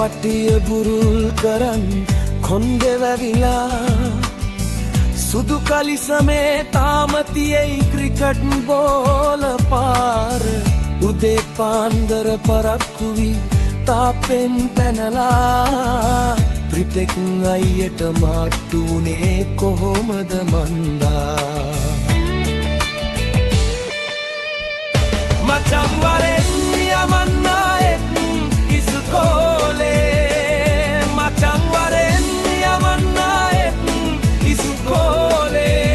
පටිය බුරුල් කරන් කොන්දේ වැවිලා සුදු කලිසමේ තාම තියෙයි ක්‍රිකට් බෝල පාර උදේ පාන්දර පරක්කු වී තාපෙන් පැනලා ත්‍රිටෙක් අයියට මාට්ටුනේ කොහොමද මන්දා මචං වරෙන් යමන්නා එක් ඉස්කෝලේ මචං වරෙන් යමන්නා එක් ඉස්කෝලේ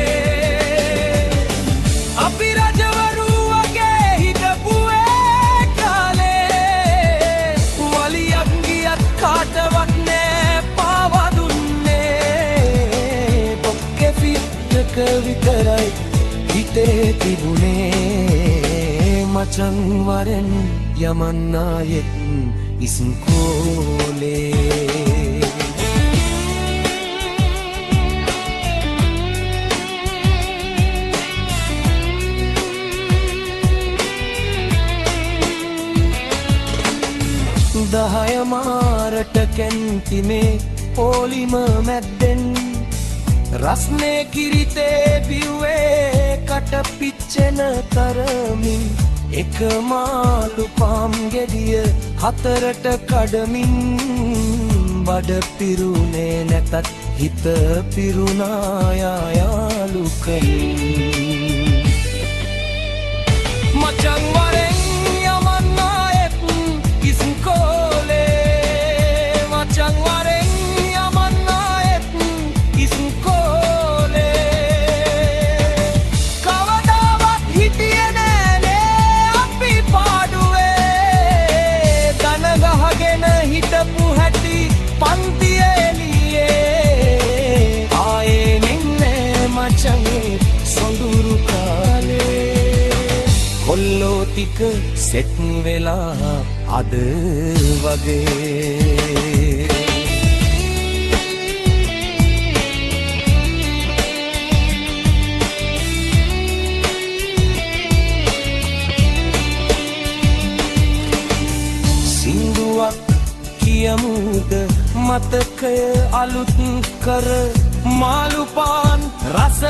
අපි රජවරු වගේ හිටපු ඒ කාලේ වලියක් ගියත් කාටවත් නෑ පාවා දුන්නේ බොක්කේ ෆිට්ක විතරයි හිතේ තිබුණේ මචං වරෙන් යමන්නා එක් ඉස්කෝලේ දහය මාරට කැන්තිමේ පොලිම මැද්දෙන් රස්නේ කිරිතේ බිව්වේ කට පිච්චෙන තරමින් එක මාළු පාම් ගෙඩිය හතරට කඩමින් බඩ පිරුණේ නැතත් හිත පිරුණා යාළුකමින් මචං වරෙන් යමන්නා එක් ඉස්කෝලේ මචං වරෙන් යමන්නා එක් ඉස්කෝලේ කවදාවත් හිටියේ නෑනේ අපි පාඩුවේ දන ගහගෙන හිටපු හැටි පන්තිය එළියේ ආයේ නින්නේ මචං සොඳුරු කාලේ කොල්ලෝ ටික සෙට් වෙලා අද වගේ සින්දුවක් කියමුද මතකය අලුත් කර මාළු පාන් රස